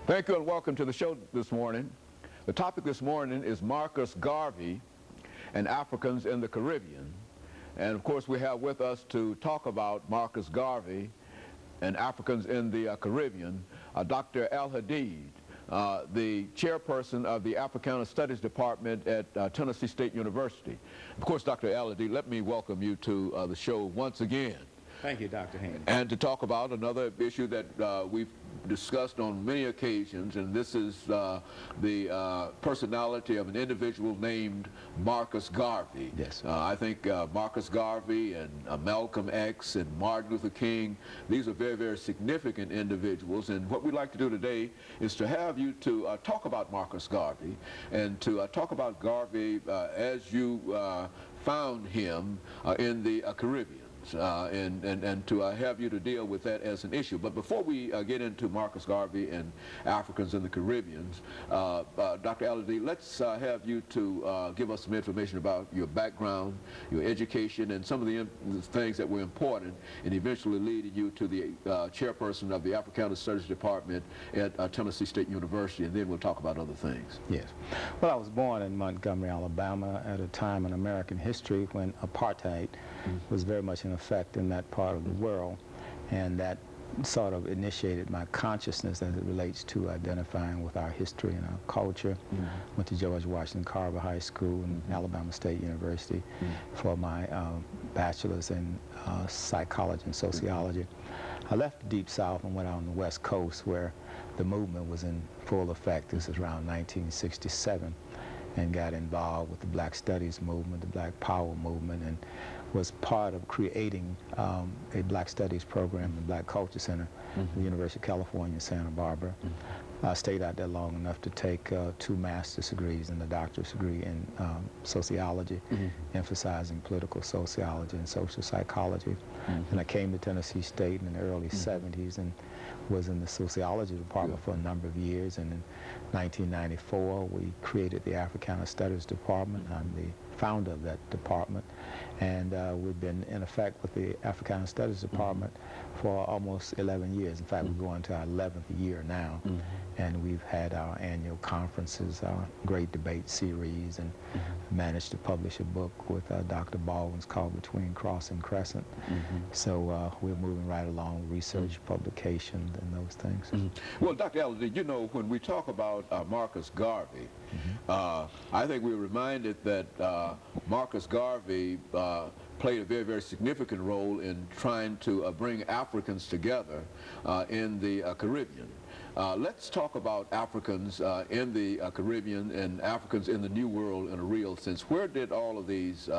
Thank you and welcome to the show this morning. The topic this morning is Marcus Garvey and Africans in the Caribbean. And of course we have with us to talk about Marcus Garvey and Africans in the Caribbean, Dr. AAl-Hadid, the chairperson of the Africana Studies Department at Tennessee State University. Of course, Dr. AAl-Hadid, let me welcome you to the show once again. Thank you, Dr. Haynes. And to talk about another issue that we've discussed on many occasions, and this is the personality of an individual named Marcus Garvey. Yes. I think Marcus Garvey and Malcolm X and Martin Luther King, these are very, very significant individuals, and what we'd like to do today is to have you to talk about Marcus Garvey and to talk about Garvey as you found him in the Caribbean. And to have you to deal with that as an issue. But before we get into Marcus Garvey and Africans in the Caribbean, Dr. AAl-Hadid, let's have you to give us some information about your background, your education, and some of the things that were important and eventually leading you to the chairperson of the Africana Studies Department at Tennessee State University, and then we'll talk about other things. Yes. Well, I was born in Montgomery, Alabama at a time in American history when apartheid was very much in effect in that part of the world, and that sort of initiated my consciousness as it relates to identifying with our history and our culture. Went to George Washington Carver High School and Alabama State University for my bachelor's in psychology and sociology. I left the Deep South and went out on the West Coast where the movement was in full effect. This was around 1967, and got involved with the Black Studies movement, the Black Power movement, and was part of creating a Black Studies program in the Black Culture Center at the University of California, Santa Barbara. I stayed out there long enough to take 2 master's degrees and a doctorate degree in sociology, emphasizing political sociology and social psychology. And I came to Tennessee State in the early 70s and was in the sociology department for a number of years. And in 1994, we created the Africana Studies Department. I'm the founder of that department, and we've been in effect with the Africana Studies Department for almost 11 years. In fact, we're going to our 11th year now, and we've had our annual conferences, our great debate series, and managed to publish a book with Dr. Baldwin's called Between Cross and Crescent. So we're moving right along, research, publications, and those things. Well, Dr. AAl-Hadid, you know, when we talk about Marcus Garvey, I think we're reminded that Marcus Garvey played a very, very significant role in trying to bring Africans together in the Caribbean. Let's talk about Africans in the Caribbean and Africans in the New World in a real sense. Where did all of these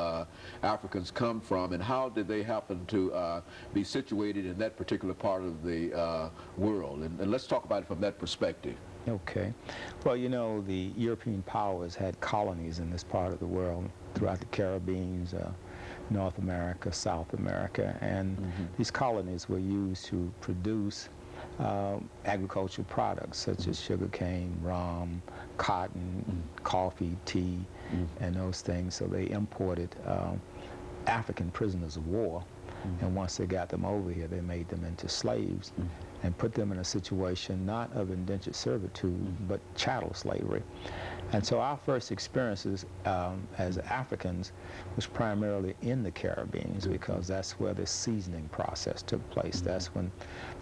Africans come from, and how did they happen to be situated in that particular part of the world? And let's talk about it from that perspective. Okay. Well, you know, the European powers had colonies in this part of the world throughout the Caribbean, North America, South America, and these colonies were used to produce agricultural products such as sugarcane, rum, cotton, coffee, tea, and those things. So they imported African prisoners of war, and once they got them over here, they made them into slaves and put them in a situation not of indentured servitude, but chattel slavery. And so our first experiences as Africans was primarily in the Caribbean, because that's where the seasoning process took place. That's when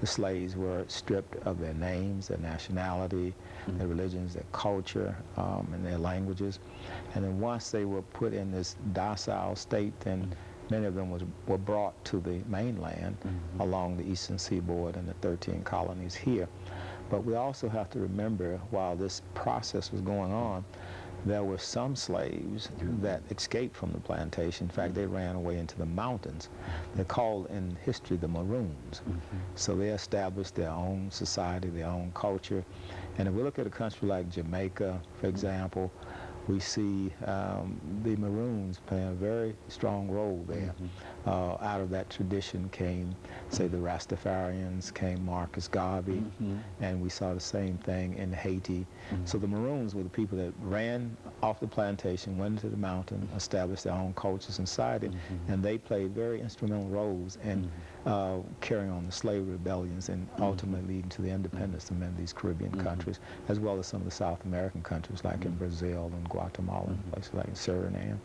the slaves were stripped of their names, their nationality, their religions, their culture, and their languages. And then once they were put in this docile state, then many of them were brought to the mainland along the eastern seaboard and the 13 colonies here. But we also have to remember, while this process was going on, there were some slaves that escaped from the plantation. In fact, they ran away into the mountains. They're called in history the Maroons. So they established their own society, their own culture. And if we look at a country like Jamaica, for example, we see the Maroons playing a very strong role there. Out of that tradition came, say, the Rastafarians, came Marcus Garvey, and we saw the same thing in Haiti. So the Maroons were the people that ran off the plantation, went into the mountain, established their own culture society, and they played very instrumental roles in carrying on the slavery rebellions and ultimately leading to the independence of many of these Caribbean countries, as well as some of the South American countries like in Brazil and Guatemala and places like Suriname.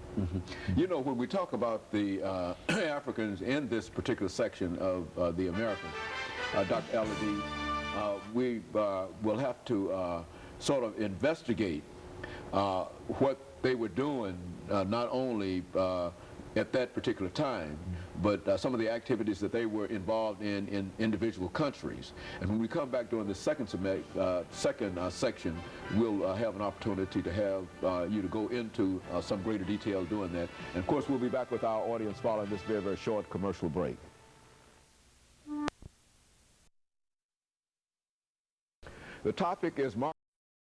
You know, when we talk about the Africans in this particular section of the Americans, Dr. AAl-Hadid, we will have to sort of investigate what they were doing, not only at that particular time, but some of the activities that they were involved in individual countries. And when we come back during the second section, we'll have an opportunity to have you to go into some greater detail doing that. And of course, we'll be back with our audience following this very, very short commercial break. The topic is